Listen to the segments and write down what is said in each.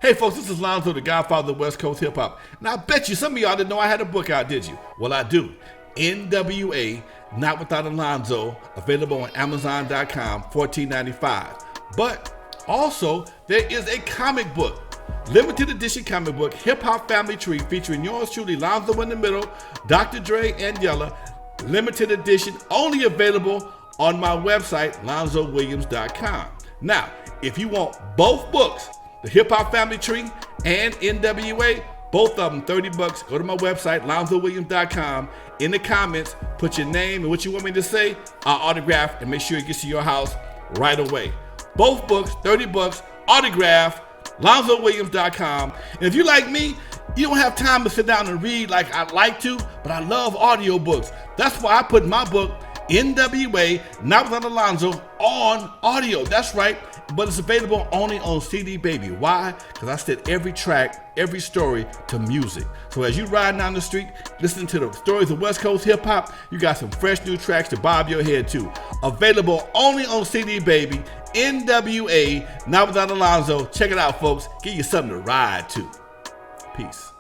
Hey folks, this is Alonzo, the Godfather of West Coast Hip Hop. And I bet you some of y'all didn't know I had a book out, did you? Well, I do. N.W.A. Not Without Alonzo, available on Amazon.com, $14.95. But also, there is a comic book, limited edition comic book, Hip Hop Family Tree, featuring yours truly, Alonzo in the middle, Dr. Dre, and Yella. Limited edition, only available on my website, LonzoWilliams.com. Now, if you want both books, the Hip Hop Family Tree and N.W.A., both of them $30. Go to my website, LonzoWilliams.com. In the comments, put your name and what you want me to say. I'll autograph and make sure it gets to your house right away. Both books, $30, autograph, LonzoWilliams.com. And if you're like me, you don't have time to sit down and read like I'd like to, but I love audiobooks. That's why I put my book, N.W.A. Not Without Alonzo, on audio. That's right, but it's available only on CD Baby. Why? Because I set every track, every story to music. So as you ride down the street, listening to the stories of West Coast hip hop, you got some fresh new tracks to bob your head to. Available only on CD Baby, N.W.A. Not Without Alonzo. Check it out, folks. Give you something to ride to. Peace.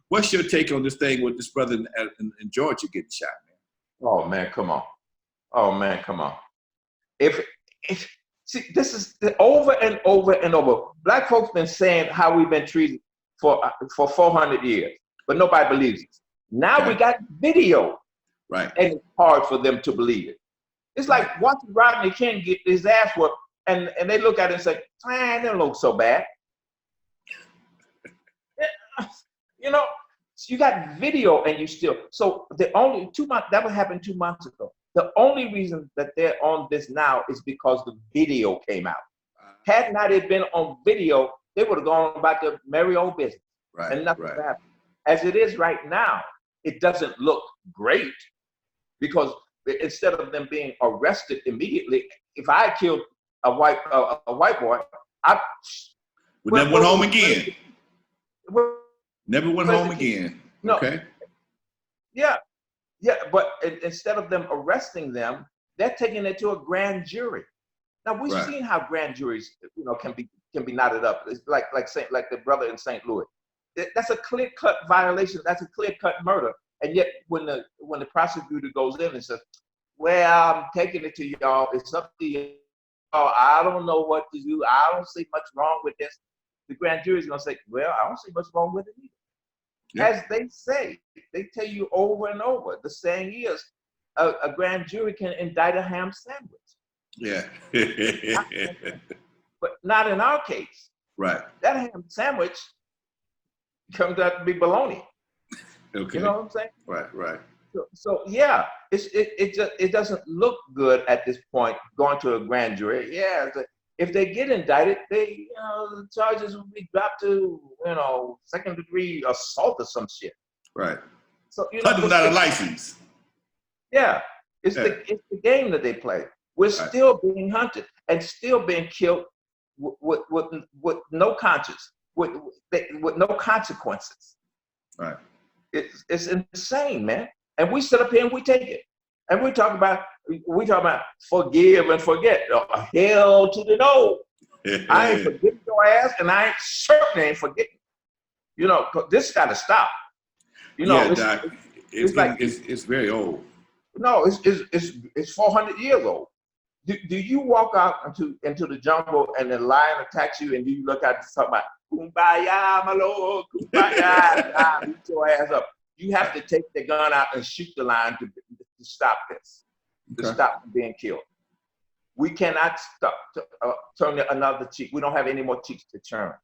What's your take on this thing with this brother in Georgia getting shot, man? Oh man, come on. Oh man, come on. If see, this is over and over and over. Black folks been saying how we've been treated for 400 years, but nobody believes it. Now okay. We got video, right? And it's hard for them to believe it. It's like watching Rodney King get his ass whooped, and they look at it and say, "Man, they don't look so bad." You know, you got video and you still. So the only 2 months that would happen 2 months ago. The only reason that they're on this now is because the video came out. Had not it been on video, they would have gone about their merry old business, and nothing would happen. As it is right now, it doesn't look great because instead of them being arrested immediately, if I killed a white boy, I never went home again. Never went home again. No. Okay. Yeah, but instead of them arresting them, they're taking it to a grand jury. Now we've seen how grand juries, can be knotted up. It's like the brother in St. Louis. That's a clear-cut violation. That's a clear-cut murder. And yet, when the prosecutor goes in and says, "Well, I'm taking it to y'all. It's up to you. I don't know what to do. I don't see much wrong with this." The grand jury is going to say, "Well, I don't see much wrong with it either." Yeah. As they say, they tell you over and over. The saying is, a grand jury can indict a ham sandwich. Yeah. But not in our case. Right. That ham sandwich comes out to be bologna. Okay. You know what I'm saying? Right. So yeah, it doesn't look good at this point going to a grand jury. Yeah. If they get indicted, the charges will be dropped to, second-degree assault or some shit. Right. So without a license. Yeah, it's the game that they play. We're still being hunted and still being killed with no conscience, with no consequences. Right. It's insane, man. And we sit up here and we take it. And we talk about forgive and forget. Hell to the no. I ain't forgetting your ass, and I certainly ain't forgetting. This got to stop. Doc, it's very old. No, it's 400 years old. Do you walk out into the jungle and the lion attacks you, and you look out and talk about kumbaya, my lord, kumbaya, beat your ass up? You have to take the gun out and shoot the lion to stop this, to stop being killed. We cannot stop turn another cheek. We don't have any more cheeks to turn.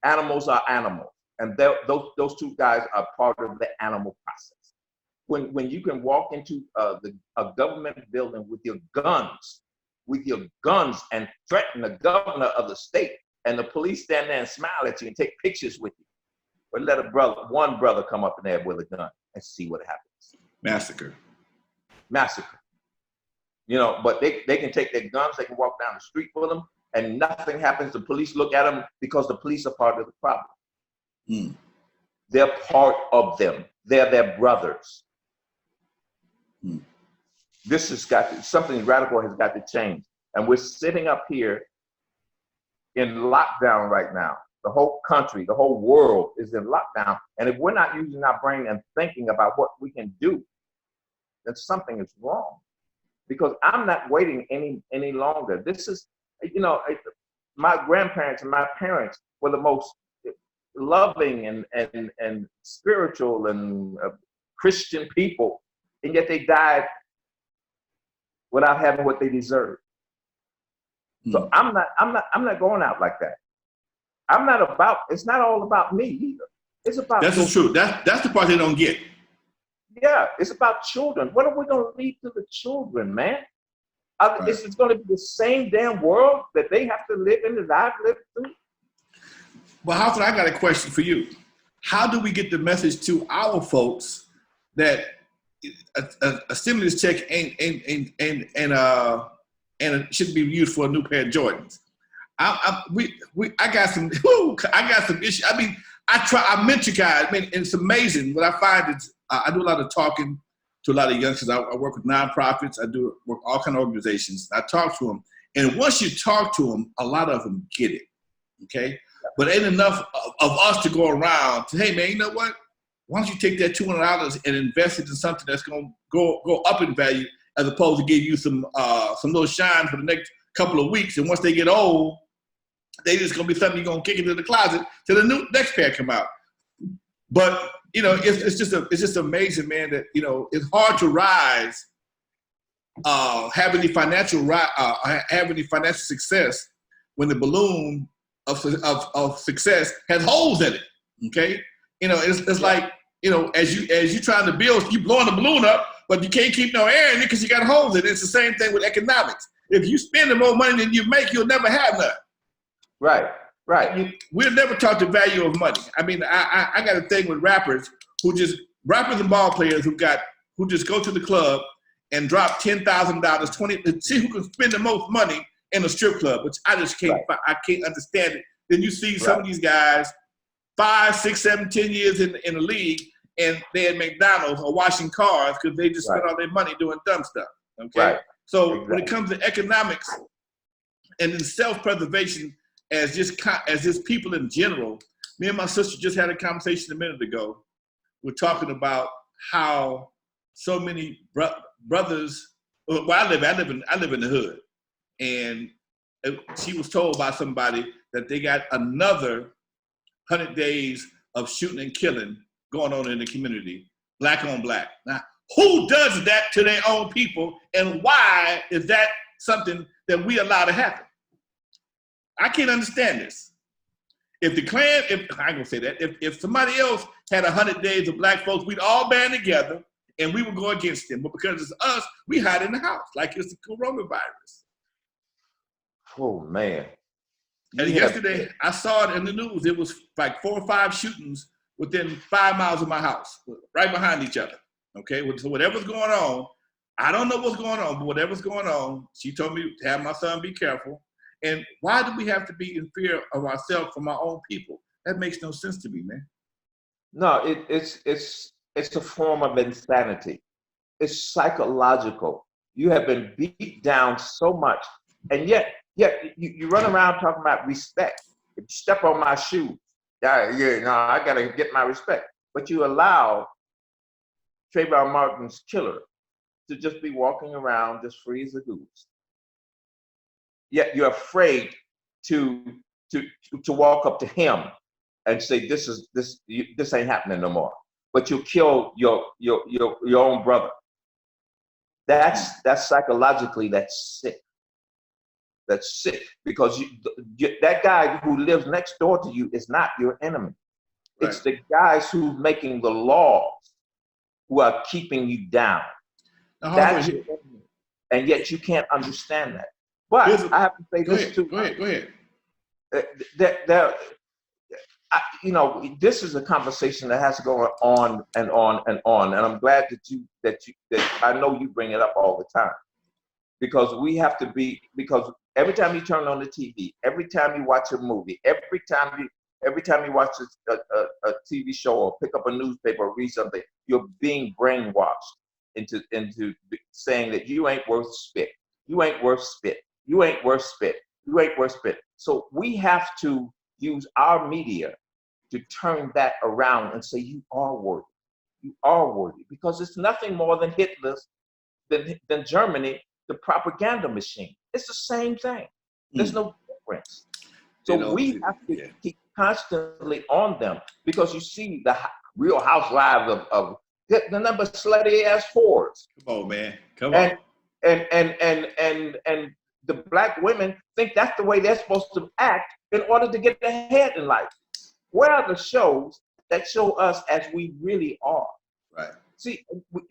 Animals are animals, and those two guys are part of the animal process. When you can walk into a government building with your guns and threaten the governor of the state, and the police stand there and smile at you and take pictures with you, but let one brother come up in there with a gun and see what happens. Massacre. But they can take their guns, they can walk down the street with them, and nothing happens. The police look at them because the police are part of the problem. They're part of them. They're their brothers. This has got something radical has got to change. And we're sitting up here in lockdown right now. The whole country, the whole world is in lockdown. And if we're not using our brain and thinking about what we can do, then something is wrong. Because I'm not waiting any longer. This is, you know, my grandparents and my parents were the most loving and spiritual and Christian people, and yet they died without having what they deserved. So I'm not going out like that. It's not all about me either. It's about that's the truth. That's the part they don't get. Yeah, it's about children. What are we going to leave to the children, man? Right. It's going to be the same damn world that they have to live in that I've lived through. Well, Hawthorne, I got a question for you. How do we get the message to our folks that a stimulus check and it shouldn't be used for a new pair of Jordans? I got some issues. I mean, I mentor guys. I mean, it's amazing. What I find is I do a lot of talking to a lot of youngsters. I work with nonprofits. I do work with all kind of organizations. I talk to them, and once you talk to them, a lot of them get it. Okay, but ain't enough of us to go around to, hey man, you know what? Why don't you take that $200 and invest it in something that's going to go up in value, as opposed to give you some little shine for the next couple of weeks, and once they get old, they just gonna be something you're gonna kick into the closet till the next pair come out. But you know, it's just amazing, man. That you know, it's hard to rise, having the financial success when the balloon of success has holes in it. Okay, you know, it's like, you know, as you trying to build, you blowing the balloon up, but you can't keep no air in it because you got holes in it. It's the same thing with economics. If you spend more money than you make, you'll never have none. Right. We'll never talk the value of money. I mean, I got a thing with rappers and ball players who just go to the club and drop $10,000, $20,000, see who can spend the most money in a strip club, which I just can't. Right. I can't understand it. Then you see some of these guys 5, 6, 7, 10 years in the league, and they at McDonald's or washing cars because they just spent all their money doing dumb stuff. Okay. Right. So when it comes to economics and then self-preservation as just people in general, me and my sister just had a conversation a minute ago. We're talking about how so many brothers. Well, I live in the hood, and she was told by somebody that they got another 100 days of shooting and killing going on in the community, black on black. Now, who does that to their own people, and why is that something that we allow to happen? I can't understand this. If the Klan, I ain't gonna say that, if somebody else had 100 days of black folks, we'd all band together and we would go against them. But because it's us, we hide in the house like it's the coronavirus. Oh man. And yesterday, I saw it in the news. It was like 4 or 5 shootings within 5 miles of my house, right behind each other. Okay, so whatever's going on, I don't know what's going on, but whatever's going on, she told me to have my son be careful. And why do we have to be in fear of ourselves from our own people? That makes no sense to me, man. No, it's a form of insanity. It's psychological. You have been beat down so much, and yet you run around talking about respect. If you step on my shoes, I gotta get my respect. But you allow Trayvon Martin's killer to just be walking around just free as a goose. Yet you're afraid to walk up to him and say, this ain't happening no more. But you kill your own brother. That's psychologically, that's sick. That's sick, because that guy who lives next door to you is not your enemy. Right. It's the guys who's making the laws who are keeping you down. That's your enemy. And yet you can't understand that. But I have to say this too. Go ahead. This is a conversation that has to go on and on and on. And I'm glad that I know you bring it up all the time, because we have to be, because every time you turn on the TV, every time you watch a movie, every time you watch a TV show or pick up a newspaper or read something, you're being brainwashed into saying that you ain't worth spit. You ain't worth spit. You ain't worth spit. You ain't worth spit. So we have to use our media to turn that around and say, you are worthy. You are worthy. Because it's nothing more than Hitler's, than Germany, the propaganda machine. It's the same thing. There's no difference. So we have to keep constantly on them, because you see the Real Housewives of the number of slutty ass whores. Come on, man. Come on. And the black women think that's the way they're supposed to act in order to get ahead in life. Where are the shows that show us as we really are? Right. See,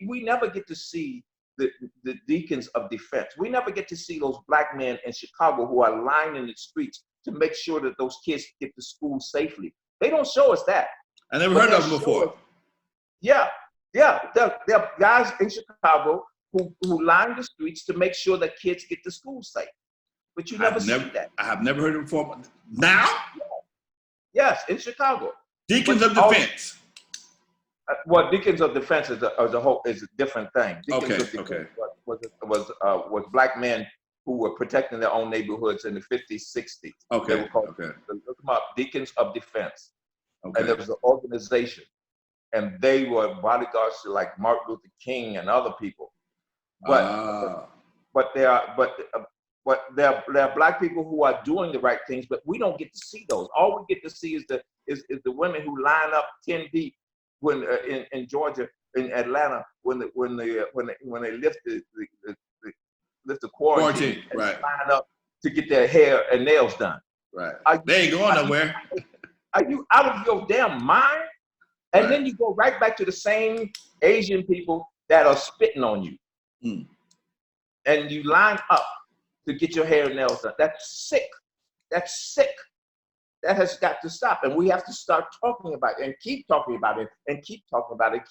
we never get to see the deacons of defense. We never get to see those black men in Chicago who are lining the streets to make sure that those kids get to school safely. They don't show us that. I never heard of them before. Yeah. There are guys in Chicago who line the streets to make sure that kids get to school safe. But you never see that. I have never heard of them before. Now? Yes, in Chicago. Deacons of defense. Well, Deacons of Defense is a different thing. Deacons of Defense was black men who were protecting their own neighborhoods in the 50s, 60s. Okay. They were called, look them up, Deacons of Defense. Okay. And there was an organization, and they were bodyguards to like Martin Luther King and other people. But there are black people who are doing the right things, but we don't get to see those. All we get to see is the women who line up 10 deep when in Georgia, in Atlanta, when they lift the quarantine and right. line up to get their hair and nails done. Right. They ain't going nowhere. Are you out of your damn mind? And then you go right back to the same Asian people that are spitting on you. And you line up to get your hair and nails done. That's sick. That's sick. That has got to stop. And we have to start talking about it and keep talking about it and keep talking about it.